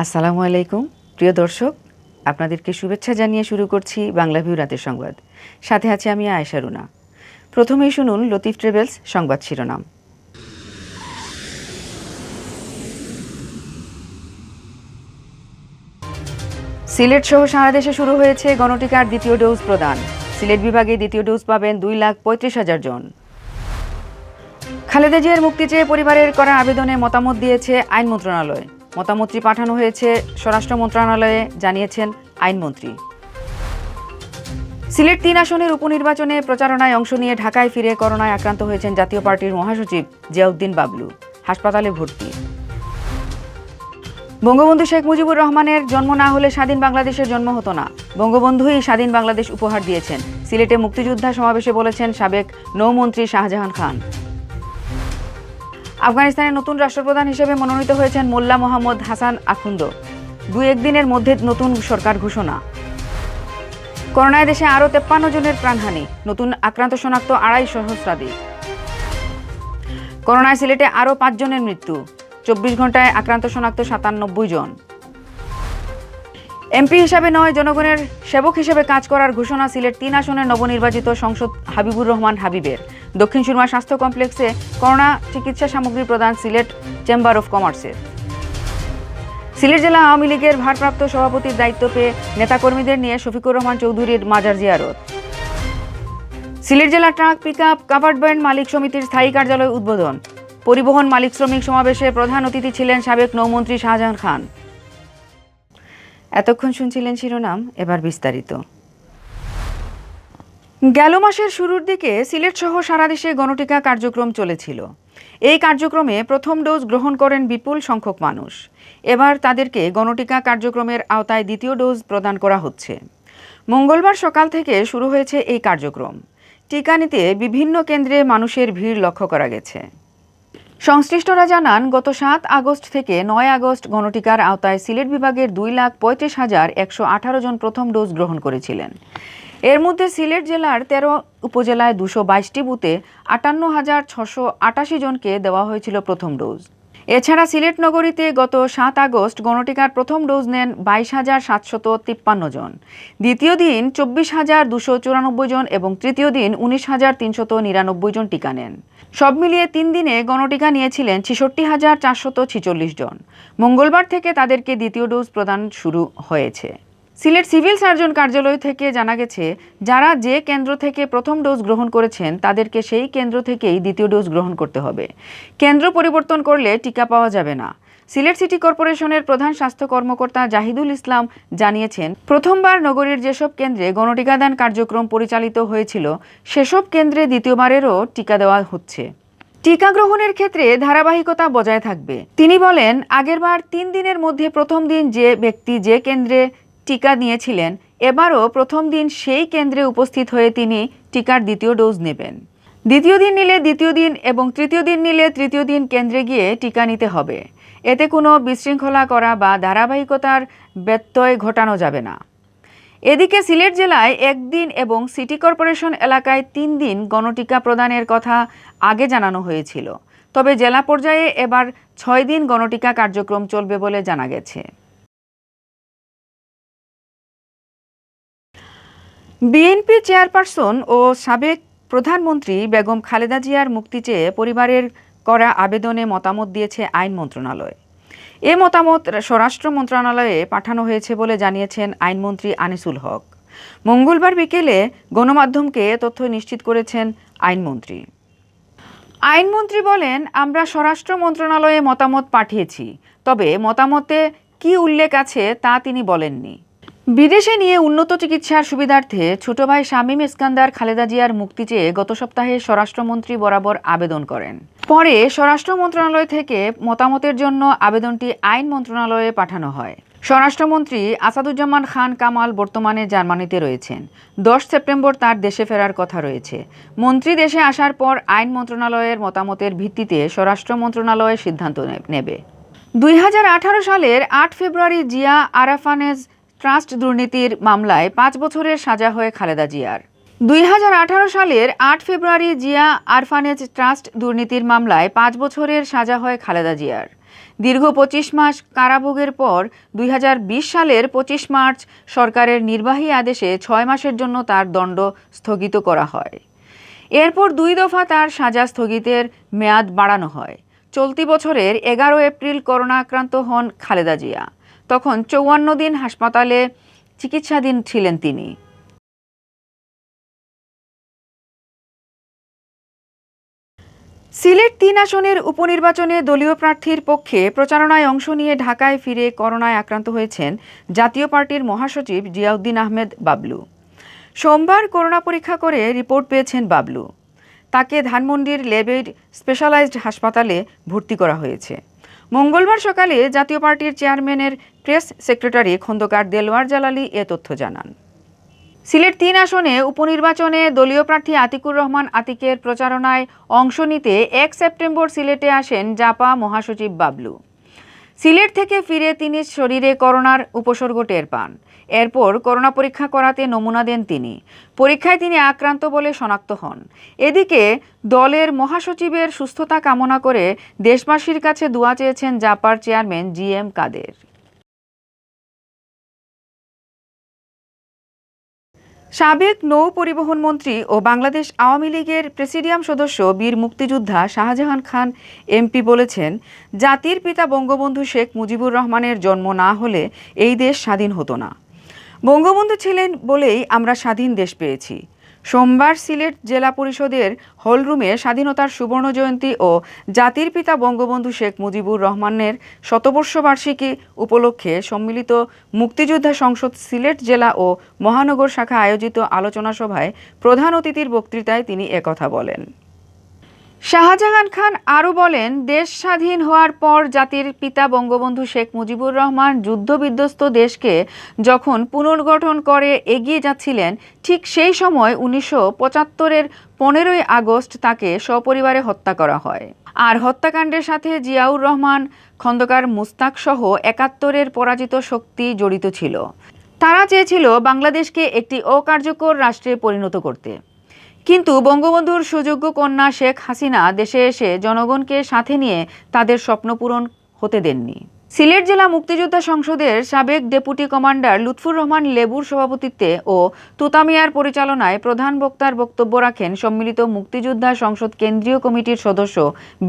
আসসালামু আলাইকুম প্রিয় দর্শক, আপনাদেরকে শুভেচ্ছা জানিয়ে শুরু করছি বাংলাভিউ রাতের সংবাদ। সাথে আছে আমি আয়েশা রুনা। প্রথমেই শুনুন লতিফ ট্রেভেলস সংবাদ শিরোনাম। সিলেট সহ সারা দেশে শুরু হয়েছে গণটিকার দ্বিতীয় ডোজ প্রদান। সিলেট বিভাগে দ্বিতীয় ডোজ পাবেন 2,35,000 জন। খালেদা জিয়ার মুক্তি চেয়ে পরিবারের করা আবেদনে মতামত দিয়েছে আইন মন্ত্রণালয়। মতামতটি পাঠানো হয়েছে স্বরাষ্ট্র মন্ত্রণালয়ে, জানিয়েছেন আইনমন্ত্রী। সিলেট 3 আসনের উপনির্বাচনে প্রচারণায় অংশ নিয়ে ঢাকায় ফিরে করোনায় আক্রান্ত হয়েছেন জাতীয় পার্টির মহাসচিব জিয়াউদ্দিন বাবলু, হাসপাতালে ভর্তি। বঙ্গবন্ধু শেখ মুজিবুর রহমানের জন্ম না হলে স্বাধীন বাংলাদেশের জন্ম হতো না। বঙ্গবন্ধুই স্বাধীন বাংলাদেশ উপহার দিয়েছেন, সিলেটে মুক্তিযোদ্ধা সমাবেশে বলেছেন সাবেক নৌমন্ত্রী শাহজাহান খান। আফগানিস্তানের নতুন রাষ্ট্রপ্রধান হিসেবে মনোনীত হয়েছেন মোল্লা মোহাম্মদ হাসান আখুন্দ। 2-1 দিনের মধ্যে নতুন সরকার ঘোষণা। করোনায় দেশে আরও 53 জনের প্রাণহানি, নতুন আক্রান্ত শনাক্ত 2.5 সহস্রাধিক। করোনায় সিলেটে আরও 5 জনের মৃত্যু, 24 ঘন্টায় আক্রান্ত শনাক্ত 97 জন। এমপি হিসাবে নয়, জনগণের সেবক হিসেবে কাজ করার ঘোষণা সিলেট 3 আসনের নবনির্বাচিত সংসদ হাবিবুর রহমান হাবিবের। দক্ষিণ সুরমা স্বাস্থ্য কমপ্লেক্সে করোনা চিকিৎসা সামগ্রী প্রদান সিলেট চেম্বার অফ কমার্সের। সিলেট জেলা আওয়ামী লীগের ভারপ্রাপ্ত সভাপতির দায়িত্ব পেয়ে নেতাকর্মীদের নিয়ে শফিকুর রহমান চৌধুরীর মাজার জিয়ারত। সিলেট জেলা ট্রাক পিকআপ কাভার্ড ভ্যান মালিক সমিতির স্থায়ী কার্যালয় উদ্বোধন। পরিবহন মালিক শ্রমিক সমাবেশে প্রধান অতিথি ছিলেন সাবেক নৌমন্ত্রী শাহজাহান খান। এতক্ষণ শুনছিলেন শিরোনাম, এবার বিস্তারিত। গেল মাসের শুরুর দিকে সিলেট সহ সারা দেশে গণটিকা কার্যক্রম চলেছিল। এই কার্যক্রমে প্রথম ডোজ গ্রহণ করেন বিপুল সংখ্যক মানুষ। এবার তাদেরকে গণটিকা কার্যক্রমের আওতায় দ্বিতীয় ডোজ প্রদান করা হচ্ছে। মঙ্গলবার সকাল থেকে শুরু হয়েছে এই কার্যক্রম। টিকা নিতে বিভিন্ন কেন্দ্রে মানুষের ভিড় লক্ষ্য করা গেছে। সংশ্লিষ্টরা জানান, গত 7 আগস্ট থেকে 9 আগস্ট গণটিকার আওতায় সিলেট বিভাগের 2,35,118 জন প্রথম ডোজ গ্রহণ করেছিলেন। এর মধ্যে সিলেট জেলার 13 উপজেলায় 222টি বুথে 58,688 জনকে দেওয়া হয়েছিল প্রথম ডোজ। এছাড়া সিলেট নগরীতে গত 7 আগস্ট গণটিকার প্রথম ডোজ নেন 22,753 জন, দ্বিতীয় দিন 24,294 জন এবং তৃতীয় দিন 19,399 জন টিকা নেন। সব মিলিয়ে 3 দিনে গণটিকা নিয়েছিলেন 66,446 জন। মঙ্গলবার থেকে তাদেরকে দ্বিতীয় ডোজ প্রদান শুরু হয়েছে। সিলেট সিভিল সার্জন কার্যালয় থেকে জানা গেছে, যারা যে কেন্দ্র থেকে প্রথম ডোজ গ্রহণ করেছেন তাদেরকে সেই কেন্দ্র থেকেই দ্বিতীয় ডোজ গ্রহণ করতে হবে। কেন্দ্র পরিবর্তন করলে টিকা পাওয়া যাবে না। সিলেট সিটি কর্পোরেশনের প্রধান স্বাস্থ্য কর্মকর্তা জাহিদুল ইসলাম জানিয়েছেন, প্রথমবার নগরীর যেসব কেন্দ্রে গণটিকাদান কার্যক্রম পরিচালিত হয়েছিল সেসব কেন্দ্রে দ্বিতীয়বারেরও টিকা দেওয়া হচ্ছে। টিকা গ্রহণের ক্ষেত্রে ধারাবাহিকতা বজায় থাকবে। তিনি বলেন, আগেরবার 3 দিনের মধ্যে প্রথম দিন যে ব্যক্তি যে কেন্দ্রে টিকা নিয়েছিলেন, এবারও প্রথম দিন সেই কেন্দ্রে উপস্থিত হয়ে তিনি টিকার দ্বিতীয় ডোজ নেবেন। দ্বিতীয় দিন নিলে দ্বিতীয় দিন এবং তৃতীয় দিন নিলে তৃতীয় দিন কেন্দ্রে গিয়ে টিকা নিতে হবে। এতে কোনো বিশৃঙ্খলা করা বা ধারাবাহিকতার ব্যত্যয় ঘটানো যাবে না। এদিকে সিলেট জেলায় 1 দিন এবং সিটি কর্পোরেশন এলাকায় 3 দিন গণটিকা প্রদানের কথা আগে জানানো হয়েছিল। তবে জেলা পর্যায়ে এবার 6 দিন গণটিকা কার্যক্রম চলবে বলে জানা গেছে। বিএনপি চেয়ারপারসন ও সাবেক প্রধানমন্ত্রী বেগম খালেদা জিয়ার মুক্তি চেয়ে পরিবারের করা আবেদনে মতামত দিয়েছে আইন মন্ত্রণালয়। এ মতামত স্বরাষ্ট্র মন্ত্রণালয়ে পাঠানো হয়েছে বলে জানিয়েছেন আইনমন্ত্রী আনিসুল হক। মঙ্গলবার বিকেলে গণমাধ্যমকে তথ্য নিশ্চিত করেছেন আইনমন্ত্রী। আইনমন্ত্রী বলেন, আমরা স্বরাষ্ট্র মন্ত্রণালয়ে মতামত পাঠিয়েছি, তবে মতামতে কি উল্লেখ আছে তা তিনি বলেননি। বিদেশে নিয়ে উন্নত চিকিৎসার সুবিধার্থে ছোট ভাই শামীম ইস্কান্দার খালেদা জিয়ার মুক্তি চেয়ে গত সপ্তাহে স্বরাষ্ট্রমন্ত্রী বরাবর আবেদন করেন। পরে স্বরাষ্ট্র মন্ত্রণালয় থেকে মতামতের জন্য আবেদনটি আইন মন্ত্রণালয়ে পাঠানো হয়। স্বরাষ্ট্রমন্ত্রী আসাদুজ্জামান খান কামাল বর্তমানে জার্মানিতে রয়েছেন। 10 সেপ্টেম্বর তার দেশে ফেরার কথা রয়েছে। মন্ত্রী দেশে আসার পর আইন মন্ত্রণালয়ের মতামতের ভিত্তিতে স্বরাষ্ট্র মন্ত্রণালয় সিদ্ধান্ত নেবে। 2018 সালের 8 ফেব্রুয়ারি জিয়া আরাফানেজ ট্রাস্ট দুর্নীতির মামলায় 5 বছরের সাজা হয় খালেদা জিয়ার। 2018 সালের 8 ফেব্রুয়ারি জিয়া আরফানেজ ট্রাস্ট দুর্নীতির মামলায় 5 বছরের সাজা হয় খালেদা জিয়ার। দীর্ঘ 25 মাস কারাভোগের পর 2020 সালের 25 মার্চ সরকারের নির্বাহী আদেশে 6 মাসের জন্য তার দণ্ড স্থগিত করা হয়। এরপর 2 দফা তার সাজা স্থগিতের মেয়াদ বাড়ানো হয়। চলতি বছরের 11 এপ্রিল করোনা আক্রান্ত হন খালেদা জিয়া। তখন 54 দিন হাসপাতালে চিকিৎসাধীন ছিলেন তিনি। সিলেট 3 আসনের উপনির্বাচনে দলীয় প্রার্থীর পক্ষে প্রচারণায় অংশ নিয়ে ঢাকায় ফিরে করোনায় আক্রান্ত হয়েছেন জাতীয় পার্টির মহাসচিব জিয়াউদ্দিন আহমেদ বাবলু। সোমবার করোনা পরীক্ষা করে রিপোর্ট পেয়েছেন বাবলু। তাকে ধানমন্ডির লেবেড স্পেশালাইজড হাসপাতালে ভর্তি করা হয়েছে। মঙ্গলবার সকালে জাতীয় পার্টির চেয়ারম্যানের প্রেস সেক্রেটারি খন্দকার দেলোয়ার জালালি এ তথ্য জানান। সিলেট 3 আসনে উপনির্বাচনে দলীয় প্রার্থী আতিকুর রহমান আতিকের প্রচারণায় অংশ নিতে 1 সেপ্টেম্বর সিলেটে আসেন জাপা মহাসচিব বাবলু। সিলেট থেকে ফিরে তিনি শরীরে করোনার উপসর্গ টের পান। এরপর করোনা পরীক্ষা করাতে নমুনা দেন তিনি। পরীক্ষায় তিনি আক্রান্ত বলে শনাক্ত হন। এদিকে দলের মহাসচিবের সুস্থতা কামনা করে দেশবাসীর কাছে দোয়া চেয়েছেন জাপার চেয়ারম্যান GM কাদের। সাবেক নৌ পরিবহন মন্ত্রী ও বাংলাদেশ আওয়ামী লীগের প্রেসিডিয়াম সদস্য বীর মুক্তিযোদ্ধা শাহজাহান খান MP বলেছেন, জাতির পিতা বঙ্গবন্ধু শেখ মুজিবুর রহমানের জন্ম না হলে এই দেশ স্বাধীন হতো না। বঙ্গবন্ধু ছিলেন বলেই আমরা স্বাধীন দেশ পেয়েছি। সোমবার সিলেট জেলা পরিষদের হলরুমে স্বাধীনতার সুবর্ণ জয়ন্তী ও জাতির পিতা বঙ্গবন্ধু শেখ মুজিবুর রহমানের শতবর্ষবার্ষিকী উপলক্ষে সম্মিলিত মুক্তিযোদ্ধা সংসদ সিলেট জেলা ও মহানগর শাখা আয়োজিত আলোচনা সভায় প্রধান অতিথির বক্তৃতায় তিনি একথা বলেন। শাহজাহান খান আরও বলেন, দেশ স্বাধীন হওয়ার পর জাতির পিতা বঙ্গবন্ধু শেখ মুজিবুর রহমান যুদ্ধবিধ্বস্ত দেশকে যখন পুনর্গঠন করে এগিয়ে যাচ্ছিলেন, ঠিক সেই সময় 1975-এর 15ই আগস্ট তাকে সপরিবারে হত্যা করা হয়। আর হত্যাকাণ্ডের সাথে জিয়াউর রহমান, খন্দকার মুস্তাক সহ 71-এর পরাজিত শক্তি জড়িত ছিল। তারা চেয়েছিল বাংলাদেশকে একটি অকার্যকর রাষ্ট্রে পরিণত করতে। কিন্তু বঙ্গবন্ধুর সুযোগ্য কন্যা শেখ হাসিনা দেশে এসে জনগণকে সাথে নিয়ে তাদের স্বপ্ন পূরণ হতে দেননি। সিলেট জেলা মুক্তিযোদ্ধা সংসদের সাবেক ডেপুটি কমান্ডার লুৎফুর রহমান লেবুর সভাপতিত্বে ও তুতামিয়ার পরিচালনায় প্রধান বক্তার বক্তব্য রাখেন সম্মিলিত মুক্তিযোদ্ধা সংসদ কেন্দ্রীয় কমিটির সদস্য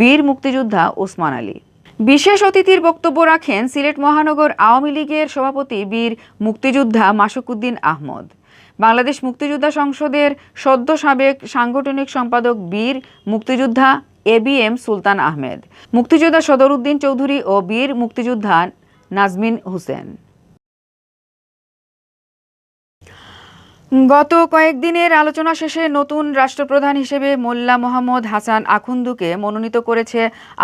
বীর মুক্তিযোদ্ধা ওসমান আলী। বিশেষ অতিথির বক্তব্য রাখেন সিলেট মহানগর আওয়ামী লীগের সভাপতি বীর মুক্তিযোদ্ধা মাসুকুদ্দিন আহমদ, বাংলাদেশ মুক্তিযোদ্ধা সংসদের সদ্য সাবেক সাংগঠনিক সম্পাদক বীর মুক্তিযোদ্ধা ABM সুলতান আহমেদ, মুক্তিযোদ্ধা সদরউদ্দিন চৌধুরী ও বীর মুক্তিযোদ্ধা নাজমিন হোসেন। গত কয়েকদিনের আলোচনা শেষে নতুন রাষ্ট্রপ্রধান হিসেবে মোল্লা মোহাম্মদ হাসান আখুন্দুকে মনোনীত করেছে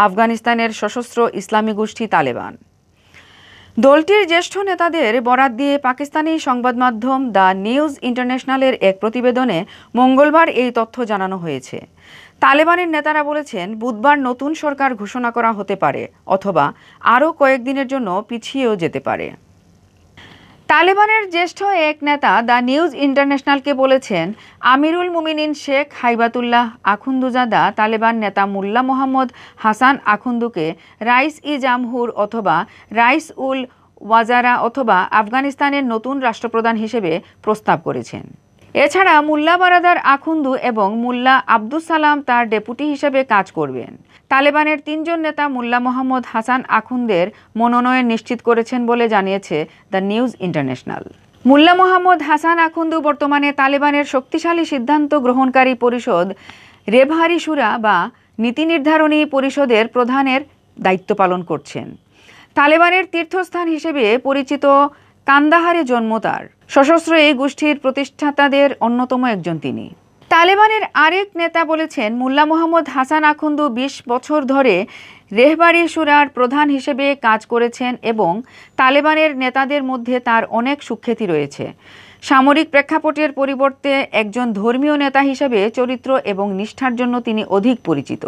আফগানিস্তানের সশস্ত্র ইসলামী গোষ্ঠী তালেবান। দলটির জ্যেষ্ঠ নেতাদের বরাত দিয়ে পাকিস্তানি সংবাদ মাধ্যম দ্য নিউজ ইন্টারন্যাশনালের এক প্রতিবেদনে মঙ্গলবার এই তথ্য জানানো হয়েছে। তালেবানের নেতারা বলেছেন, বুধবার নতুন সরকার ঘোষণা করা হতে পারে অথবা আরও কয়েকদিনের জন্য পিছিয়েও যেতে পারে। তালেবানের জ্যেষ্ঠ এক নেতা দ্য নিউজ ইন্টারন্যাশনালকে বলেছেন, আমিরুল মুমিনিন শেখ হাইবাতুল্লাহ আখুন্দুজাদা তালেবান নেতা মোল্লা মোহাম্মদ হাসান আখুন্দুকে রাইস-ই-জামহুর অথবা রাইস-উল ওয়াজারা অথবা আফগানিস্তানের নতুন রাষ্ট্রপ্রধান হিসেবে প্রস্তাব করেছেন। এছাড়া মোল্লা বারাদার আখুন্দু এবং মোল্লা আব্দুস সালাম তার ডেপুটি হিসেবে কাজ করবেন। তালেবানের 3 জন নেতা মোল্লা মোহাম্মদ হাসান আখুন্দের মনোনয়ন নিশ্চিত করেছেন বলে জানিয়েছে দ্য নিউজ ইন্টারন্যাশনাল। মোল্লা মোহাম্মদ হাসান আখুন্দু বর্তমানে তালেবানের শক্তিশালী সিদ্ধান্ত গ্রহণকারী পরিষদ রেভারি শুরা বা নীতি নির্ধারণী পরিষদের প্রধানের দায়িত্ব পালন করছেন। তালেবানের তীর্থস্থান হিসেবে পরিচিত কান্দাহারে জন্ম তার। সশস্ত্র এই গোষ্ঠীর প্রতিষ্ঠাতাদের অন্যতম একজন তিনি। তালেবানের আরেক নেতা বলেছেন, মোল্লা মোহাম্মদ হাসান আখুন্দু 20 বছর ধরে রেহবারি শুরার প্রধান হিসেবে কাজ করেছেন এবং তালেবানের নেতাদের মধ্যে তার অনেক সুখ্যাতি রয়েছে। সামরিক প্রেক্ষাপটের পরিবর্তে একজন ধর্মীয় নেতা হিসেবে চরিত্র এবং নিষ্ঠার জন্য তিনি অধিক পরিচিত।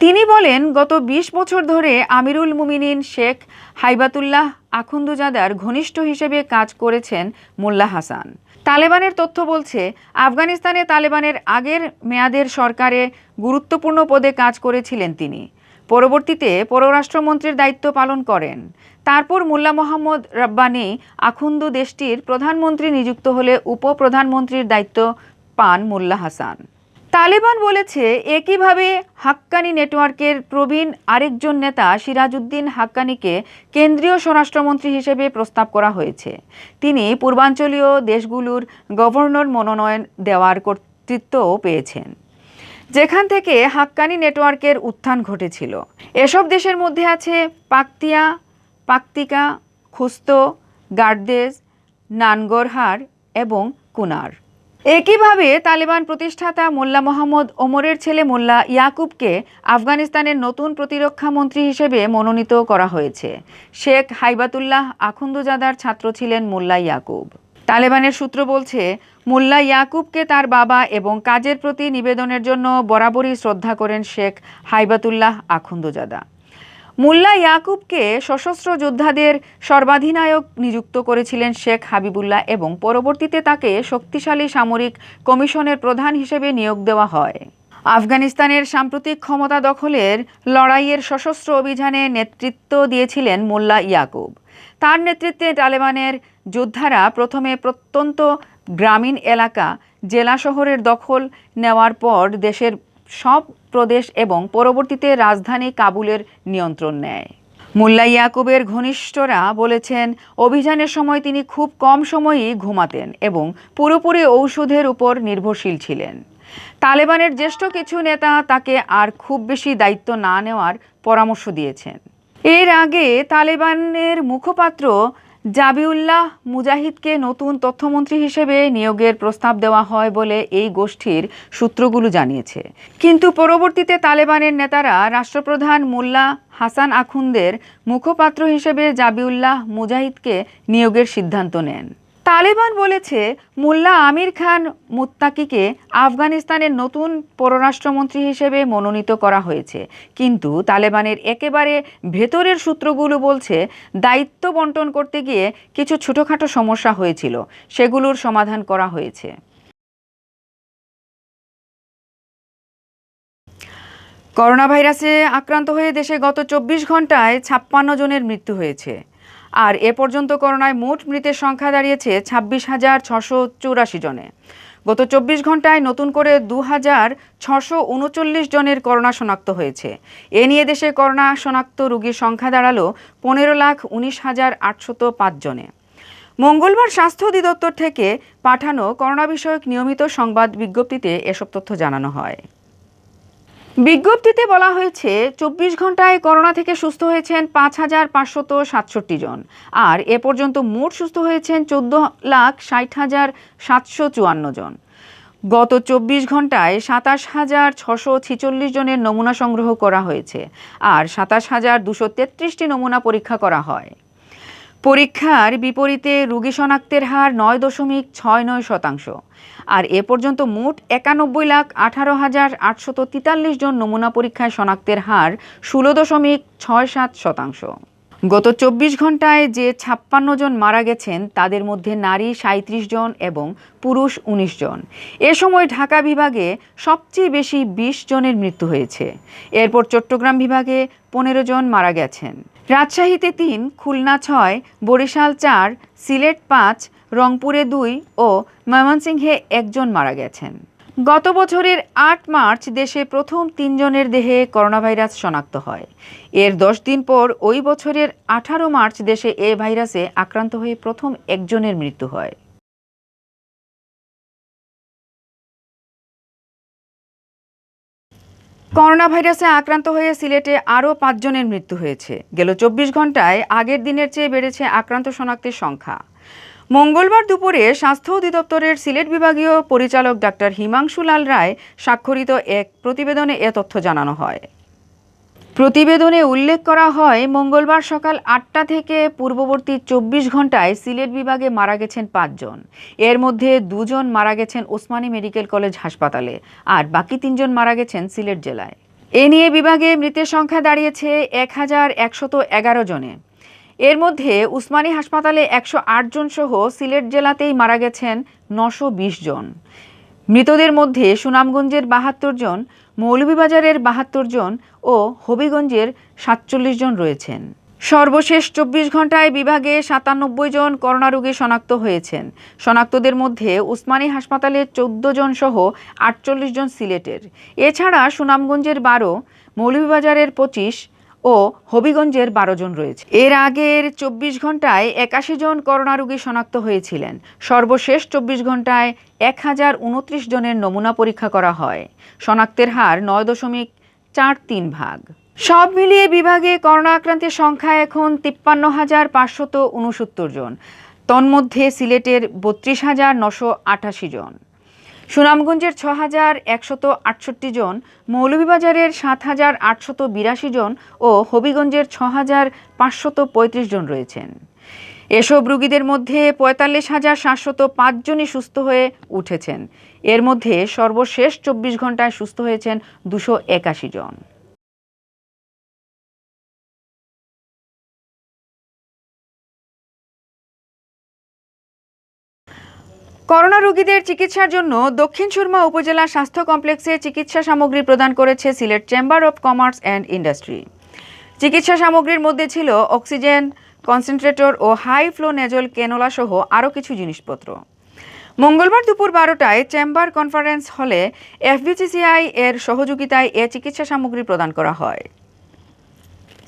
তিনি বলেন, গত 20 বছর ধরে আমিরুল মুমিনিন শেখ হাইবাতুল্লাহ আখুন্দুজাদার ঘনিষ্ঠ হিসেবে কাজ করেছেন মোল্লা হাসান। তালেবানের তথ্য বলছে, আফগানিস্তানে তালেবানের আগের মেয়াদের সরকারে গুরুত্বপূর্ণ পদে কাজ করেছিলেন তিনি। পরবর্তীতে পররাষ্ট্রমন্ত্রীর দায়িত্ব পালন করেন। তারপর মোল্লা মোহাম্মদ রাব্বানী আখুন্দু দেশটির প্রধানমন্ত্রী নিযুক্ত হলে উপপ্রধানমন্ত্রীর দায়িত্ব পান মোল্লা হাসান। তালেবান বলেছে, একইভাবে হাক্কানি নেটওয়ার্কের প্রবীণ আরেকজন নেতা সিরাজউদ্দিন হাক্কানিকে কেন্দ্রীয় স্বরাষ্ট্রমন্ত্রী হিসেবে প্রস্তাব করা হয়েছে। তিনি পূর্বাঞ্চলীয় দেশগুলোর গভর্নর মনোনয়ন দেওয়ার কর্তৃত্বও পেয়েছেন, যেখান থেকে হাক্কানি নেটওয়ার্কের উত্থান ঘটেছিল। এসব দেশের মধ্যে আছে পাকতিকা, খুস্তো, গার্দেজ, নানগরহার এবং কুনার। একইভাবে তালেবান প্রতিষ্ঠাতা মোল্লা মোহাম্মদ ওমরের ছেলে মোল্লা ইয়াকুবকে আফগানিস্তানের নতুন প্রতিরক্ষা মন্ত্রী হিসেবে মনোনীত করা হয়েছে। শেখ হাইবাতুল্লাহ আখুন্দজাদার ছাত্র ছিলেন মোল্লা ইয়াকুব। তালেবানের সূত্র বলছে, মোল্লা ইয়াকুবকে তার বাবা এবং কাজের প্রতি নিবেদনের জন্য বরাবরই শ্রদ্ধা করেন শেখ হাইবাতুল্লাহ আখুন্দজাদা। মোল্লা ইয়াকুবকে সশস্ত্র যোদ্ধাদের সর্বাধিনায়ক নিযুক্ত করেছিলেন শেখ হাবিবুল্লাহ এবং পরবর্তীতে তাকে শক্তিশালী সামরিক কমিশনের প্রধান হিসেবে নিয়োগ দেওয়া হয়। আফগানিস্তানের সাম্প্রতিক ক্ষমতা দখলের লড়াইয়ের সশস্ত্র অভিযানে নেতৃত্ব দিয়েছিলেন মোল্লা ইয়াকুব। তার নেতৃত্বে তালেবানের যোদ্ধারা প্রথমে প্রত্যন্ত গ্রামীণ এলাকা, জেলা শহরের দখল নেওয়ার পর দেশের সব প্রদেশ এবং পরবর্তীতে রাজধানী কাবুলের নিয়ন্ত্রণ নেয়। মোল্লা ইয়াকুবের ঘনিষ্ঠরা বলেছেন, অভিযানের সময় তিনি খুব কম সময়ই ঘুমাতেন এবং পুরোপুরি ঔষধের উপর নির্ভরশীল ছিলেন। তালেবানের জ্যেষ্ঠ কিছু নেতা তাকে আর খুব বেশি দায়িত্ব না নেওয়ার পরামর্শ দিয়েছেন। এর আগে তালেবানের মুখপাত্র জাবিউল্লাহ মুজাহিদকে নতুন তথ্যমন্ত্রী হিসেবে নিয়োগের প্রস্তাব দেওয়া হয় বলে এই গোষ্ঠীর সূত্রগুলো জানিয়েছে। কিন্তু পরবর্তীতে তালেবানের নেতারা রাষ্ট্রপ্রধান মোল্লা হাসান আখুন্দের মুখপাত্র হিসেবে জাবিউল্লাহ মুজাহিদকে নিয়োগের সিদ্ধান্ত নেন। তালেবান বলেছে, মোল্লা আমির খান মুত্তাকিকে আফগানিস্তানের নতুন পররাষ্ট্রমন্ত্রী হিসেবে মনোনীত করা হয়েছে। কিন্তু তালেবানের একেবারে ভেতরের সূত্রগুলো বলছে, দায়িত্ব বন্টন করতে গিয়ে কিছু ছোটখাটো সমস্যা হয়েছিল, সেগুলোর সমাধান করা হয়েছে। করোনা ভাইরাসে আক্রান্ত হয়ে দেশে গত 24 ঘন্টায় 56 জনের মৃত্যু হয়েছে। আর এ পর্যন্ত করোনায় মোট মৃতের সংখ্যা দাঁড়িয়েছে 26,684 জনে। গত 24 ঘন্টায় নতুন করে 2,639 জনের করোনা শনাক্ত হয়েছে। এ নিয়ে দেশে করোনা শনাক্ত রোগীর সংখ্যা দাঁড়ালো 15,19,805 জনে। মঙ্গলবার স্বাস্থ্য অধিদপ্তর থেকে পাঠানো করোনা বিষয়ক নিয়মিত সংবাদ বিজ্ঞপ্তিতে এসব তথ্য জানানো হয়। বিজ্ঞপ্তিতে বলা হয়েছে, 24 ঘন্টায় করোনা থেকে সুস্থ হয়েছেন 5,567 জন। আর এ পর্যন্ত মোট সুস্থ হয়েছেন 14,60,754 জন। গত 24 ঘন্টায় 27,646 জনের নমুনা সংগ্রহ করা হয়েছে আর 27,233টি নমুনা পরীক্ষা করা হয়। পরীক্ষার বিপরীতে রোগী শনাক্তের হার 9.69%। আর এ পর্যন্ত মোট 91,18,843 জন নমুনা পরীক্ষায় শনাক্তের হার 16.67%। গত 24 ঘন্টায় যে 56 জন মারা গেছেন তাদের মধ্যে নারী 37 জন এবং পুরুষ 19 জন। এ সময় ঢাকা বিভাগে সবচেয়ে বেশি 20 জনের মৃত্যু হয়েছে। এরপর চট্টগ্রাম বিভাগে 15 জন মারা গেছেন। রাজশাহীতে 3, খুলনা 6, বরিশাল 4, সিলেট 5, রংপুরে 2 ও ময়মনসিংহে 1 জন মারা গেছেন। গত বছরের 8 মার্চ দেশে প্রথম 3 জনের দেহে করোনা ভাইরাস শনাক্ত হয়। এর 10 দিন পর ওই বছরের 18 মার্চ দেশে এ ভাইরাসে আক্রান্ত হয়ে প্রথম 1 জনের মৃত্যু হয়। করোনা ভাইরাসে আক্রান্ত হয়ে সিলেটে আরও 5 জনের মৃত্যু হয়েছে। গেল 24 ঘন্টায় আগের দিনের চেয়ে বেড়েছে আক্রান্ত শনাক্তের সংখ্যা। মঙ্গলবার দুপুরে স্বাস্থ্য অধিদপ্তরের সিলেট বিভাগীয় পরিচালক ডাক্তার হিমাংশু লাল রায় স্বাক্ষরিত এক প্রতিবেদনে এ তথ্য জানানো হয়। প্রতিবেদনে উল্লেখ করা হয়, মঙ্গলবার সকাল 8টা থেকে পূর্ববর্তী 24 ঘন্টায় সিলেট বিভাগে মারা গেছেন 5 জন। এর মধ্যে 2 জন মারা গেছেন ওসমানী মেডিকেল কলেজ হাসপাতালে আর বাকি 3 জন মারা গেছেন সিলেট জেলায়। এ নিয়ে বিভাগে মৃতের সংখ্যা দাঁড়িয়েছে 1,111 জনে। এর মধ্যে উসমানী হাসপাতালে 108 জন সহ সিলেট জেলাতেই মারা গেছেন 920 জন। মৃতদের মধ্যে সুনামগঞ্জের 72 জন, মৌলভীবাজারের ৭২ জন ও হবিগঞ্জের ৪৭ জন রয়েছেন। সর্বশেষ ২৪ ঘন্টায় বিভাগে ৯৭ জন করোনা রোগী শনাক্ত হয়েছেন। শনাক্তদের মধ্যে উসমানী হাসপাতালে ১৪ জন সহ ৪৮ জন সিলেটের। এছাড়া সুনামগঞ্জের ১২, মৌলভীবাজারের ২৫ ও হবিগঞ্জের ১২ জন রয়েছে। এর আগের ২৪ ঘন্টায় ৮১ জন করোনা রোগী শনাক্ত হয়েছিলেন। সর্বশেষ ২৪ ঘন্টায় ১,০২৯ জনের নমুনা পরীক্ষা করা হয়। শনাক্তের হার ৯.৪৩%। সব মিলিয়ে বিভাগে করোনা আক্রান্তের সংখ্যা এখন ৫৩,৫৬৯ জন। তন্মধ্যে সিলেটের ৩২,৯৮৮ জন, সুনামগঞ্জের ৬,১৬৮ জন, মৌলভীবাজারের ৭,৮৮২ জন ও হবিগঞ্জের ৬,৫৩৫ জন রয়েছেন। এসব রোগীদের মধ্যে ৪৫,৭০৫ জনই সুস্থ হয়ে উঠেছেন। এর মধ্যে সর্বশেষ ২৪ ঘন্টায় সুস্থ হয়েছেন ২৮১ জন। করোনা রোগীদের চিকিৎসার জন্য দক্ষিণ সুরমা উপজেলা স্বাস্থ্য কমপ্লেক্সে চিকিৎসা সামগ্রী প্রদান করেছে Sylhet chamber of commerce and industry. চিকিৎসা সামগ্রীর মধ্যে ছিল অক্সিজেন কনসেন্ট্রেটর ও হাই ফ্লো নেজল ক্যানোলা সহ আরও কিছু জিনিসপত্র। মঙ্গলবার দুপুর ১২টায় চেম্বার কনফারেন্স হলে এফবিসিসিআই এর সহযোগিতায় এ চিকিৎসা সামগ্রী প্রদান করা হয়।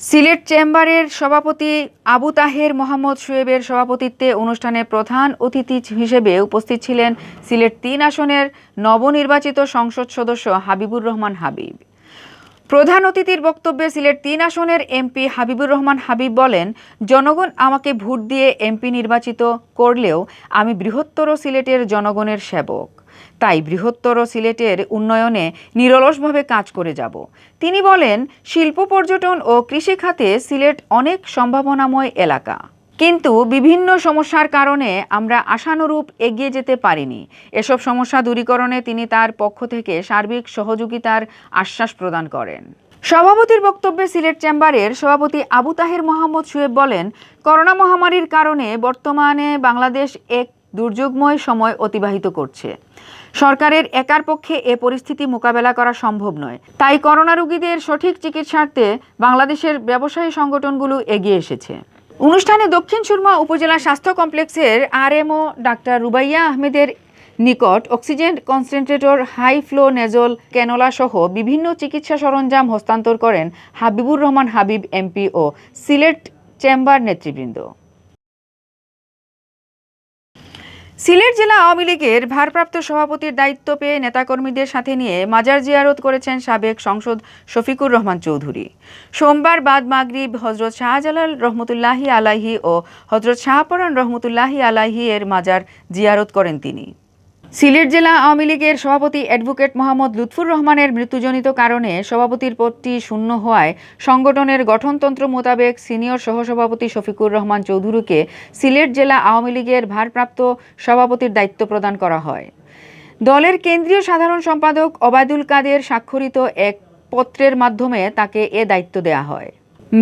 সিলেট চেম্বারের সভাপতি আবু তাহের মোহাম্মদ শুয়েবের সভাপতিত্বে অনুষ্ঠানে প্রধান অতিথি হিসেবে উপস্থিত ছিলেন সিলেট ৩ আসনের নবনির্বাচিত সংসদ সদস্য হাবিবুর রহমান হাবিব। প্রধান অতিথির বক্তব্যে সিলেট ৩ আসনের এমপি হাবিবুর রহমান হাবিব বলেন, জনগণ আমাকে ভোট দিয়ে এমপি নির্বাচিত করলেও আমি বৃহত্তর সিলেটের জনগণের সেবক। তাই বৃহত্তর সিলেটের উন্নয়নে নিরলসভাবে কাজ করে যাব। তিনি বলেন, শিল্প, পর্যটন ও কৃষি খাতে সিলেট অনেক সম্ভাবনাময় এলাকা, কিন্তু বিভিন্ন সমস্যার কারণে আমরা আশানুরূপ এগিয়ে যেতে পারিনি। এসব সমস্যা দূরীকরণে তিনি তার পক্ষ থেকে সার্বিক সহযোগিতার আশ্বাস প্রদান করেন। সভাপতির বক্তব্যে সিলেট চেম্বারের সভাপতি আবু তাহের মোহাম্মদ শুয়েব বলেন, করোনা মহামারীর কারণে বর্তমানে বাংলাদেশ এক দুর্যোগময় সময় অতিবাহিত করছে। সরকারের একার পক্ষে এ পরিস্থিতি মোকাবেলা করা সম্ভব নয়। তাই করোনা রোগীদের সঠিক চিকিৎসার্থে বাংলাদেশের ব্যবসায়ী সংগঠনগুলো এগিয়ে এসেছে। অনুষ্ঠানে দক্ষিণ সুরমা উপজেলা স্বাস্থ্য কমপ্লেক্সের আরএমও ডাক্তার রুবাইয়া আহমেদের নিকট oxygen concentrator, high flow nasal cannula সহ বিভিন্ন চিকিৎসা সরঞ্জাম হস্তান্তর করেন হাবিবুর রহমান হাবিব এমপি ও সিলেট চেম্বার নেতৃবৃন্দ। সিলেট জেলা আওয়ামী লীগের ভারপ্রাপ্ত সভাপতির দায়িত্ব পেয়ে নেতাকর্মীদের সাথে নিয়ে মাজার জিয়ারত করেছেন সাবেক সংসদ শফিকুর রহমান চৌধুরী। সোমবার বাদ মাগরিব হজরত শাহজালাল রহমতুল্লাহি আলাইহি ও হজরত শাহপরান রহমতুল্লাহি আলাইহি এর মাজার জিয়ারত করেন তিনি। সিলেট জেলা আওয়ামী লীগের সভাপতি অ্যাডভোকেট মোহাম্মদ লুৎফুর রহমানের মৃত্যুজনিত কারণে সভাপতির পদটি শূন্য হওয়ায় সংগঠনের গঠনতন্ত্র মোতাবেক সিনিয়র সহসভাপতি শফিকুর রহমান চৌধুরীকে সিলেট জেলা আওয়ামী লীগের ভারপ্রাপ্ত সভাপতির দায়িত্ব প্রদান করা হয়। দলের কেন্দ্রীয় সাধারণ সম্পাদক ওবায়দুল কাদের স্বাক্ষরিত এক পত্রের মাধ্যমে তাকে এ দায়িত্ব দেয়া হয়।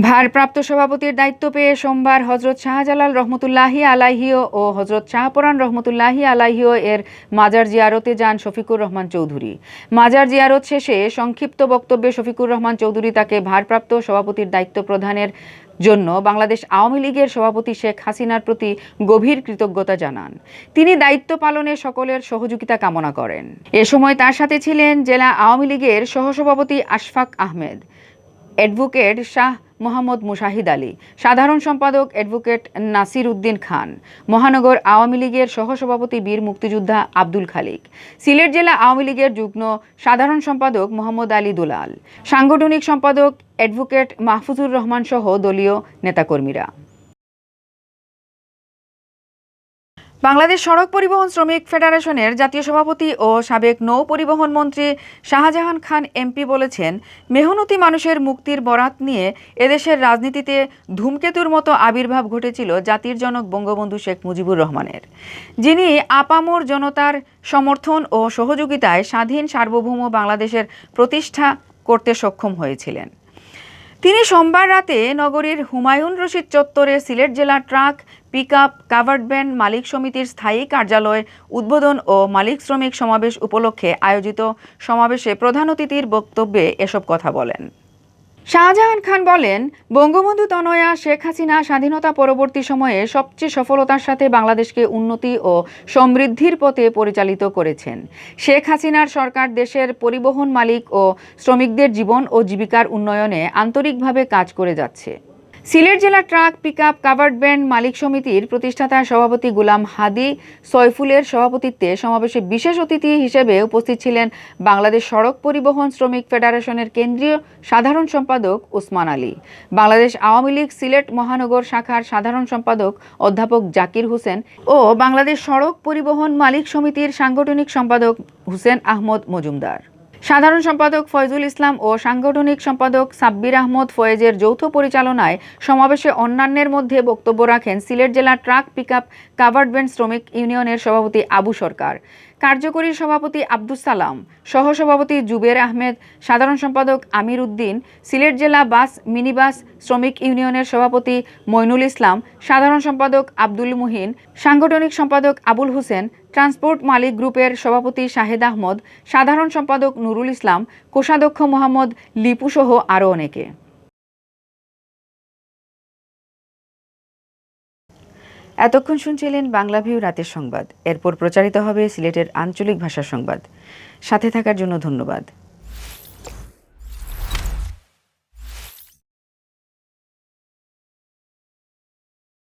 ভারপ্রাপ্ত সভাপতির দায়িত্ব পেয়ে সোমবার হজরত শাহজালাল রহমতুল্লাহি আলাইহিও ও হজরত শাহপরান রহমতুল্লাহি আলাইহিও এর মাজার জিয়ারতে যান শফিকুর রহমান চৌধুরী। মাজার জিয়ারত শেষে সংক্ষিপ্ত বক্তব্যে শফিকুর রহমান চৌধুরী তাকে ভারপ্রাপ্ত সভাপতির দায়িত্ব প্রদানের জন্য বাংলাদেশ আওয়ামী লীগের সভাপতি শেখ হাসিনার প্রতি গভীর কৃতজ্ঞতা জানান। তিনি দায়িত্ব পালনে সকলের সহযোগিতা কামনা করেন। এ সময় তার সাথে ছিলেন জেলা আওয়ামী লীগের সহসভাপতি আশফাক আহমেদ, অ্যাডভোকেট শাহ মোহাম্মদ মুশাহিদ আলী, সাধারণ সম্পাদক অ্যাডভোকেট নাসির উদ্দিন খান, মহানগর আওয়ামী লীগের সহসভাপতি বীর মুক্তিযোদ্ধা আব্দুল খালিক, সিলেট জেলা আওয়ামী লীগের যুগ্ম সাধারণ সম্পাদক মোহাম্মদ আলী দুলাল, সাংগঠনিক সম্পাদক অ্যাডভোকেট মাহফুজুর রহমান সহ দলীয় নেতাকর্মীরা। বাংলাদেশ সড়ক পরিবহন শ্রমিক ফেডারেশনের জাতীয় সভাপতি ও সাবেক নৌ পরিবহন মন্ত্রী শাহজাহান খান এমপি বলেছেন, মেহনতি মানুষের মুক্তির বরাত নিয়ে এদেশের রাজনীতিতে ধূমকেতুর মতো আবির্ভাব ঘটেছিল জাতির জনক বঙ্গবন্ধু শেখ মুজিবুর রহমানের, যিনি আপামর জনতার সমর্থন ও সহযোগিতায় স্বাধীন সার্বভৌম বাংলাদেশের প্রতিষ্ঠা করতে সক্ষম হয়েছিলেন। তিনি সোমবার রাতে নগরীর হুমায়ুন রশিদ চত্বরে সিলেট জেলা ট্রাক পিকআপ কাভার্ড ভ্যান মালিক সমিতির স্থায়ী কার্যালয় উদ্বোধন ও মালিক শ্রমিক সমাবেশ উপলক্ষে আয়োজিত সমাবেশে প্রধান অতিথির বক্তব্যে এসব কথা বলেন। শাহজাহান খান বলেন, বঙ্গবন্ধু তনয়া শেখ হাসিনা স্বাধীনতা পরবর্তী সময়ে সবচেয়ে সফলতার সাথে বাংলাদেশকে উন্নতি ও সমৃদ্ধির পথে পরিচালিত করেছেন। শেখ হাসিনার সরকার দেশের পরিবহন মালিক ও শ্রমিকদের জীবন ও জীবিকার উন্নয়নে আন্তরিকভাবে কাজ করে যাচ্ছে। সিলেট জেলা ট্রাক পিকআপ কাভার্ড ভ্যান মালিক সমিতির প্রতিষ্ঠাতা সভাপতি গোলাম হাদি সয়ফুলের সভাপতিত্বে সমাবেশে বিশেষ অতিথি হিসেবে উপস্থিত ছিলেন বাংলাদেশ সড়ক পরিবহন শ্রমিক ফেডারেশনের কেন্দ্রীয় সাধারণ সম্পাদক ওসমান আলী, বাংলাদেশ আওয়ামী লীগ সিলেট মহানগর শাখার সাধারণ সম্পাদক অধ্যাপক জাকির হোসেন ও বাংলাদেশ সড়ক পরিবহন মালিক সমিতির সাংগঠনিক সম্পাদক হুসেন আহমদ মজুমদার। সাধারণ সম্পাদক ফয়জুল ইসলাম ও সাংগঠনিক সম্পাদক সাব্বির আহমদ ফয়েজের যৌথ পরিচালনায় সমাবেশে অন্যান্যের মধ্যে বক্তব্য রাখেন সিলেট জেলা ট্রাক পিকআপ কাভার্ড ভ্যান শ্রমিক ইউনিয়নের সভাপতি আবু সরকার, কার্যকরী সভাপতি আব্দুস সালাম, সহসভাপতি জুবের আহমেদ, সাধারণ সম্পাদক আমির উদ্দিন, সিলেট জেলা বাস মিনিবাস শ্রমিক ইউনিয়নের সভাপতি মইনুল ইসলাম, সাধারণ সম্পাদক আব্দুল মুহিন, সাংগঠনিক সম্পাদক আবুল হোসেন, ট্রান্সপোর্ট মালিক গ্রুপের সভাপতি শাহেদ আহমদ, সাধারণ সম্পাদক নুরুল ইসলাম, কোষাধ্যক্ষ মোহাম্মদ লিপু সহ আরও অনেকে। এতক্ষণ শুনছিলেন বাংলাভিউ রাতের সংবাদ। এরপর প্রচারিত হবে সিলেটের আঞ্চলিক ভাষার সংবাদ। সাথে থাকার জন্য ধন্যবাদ।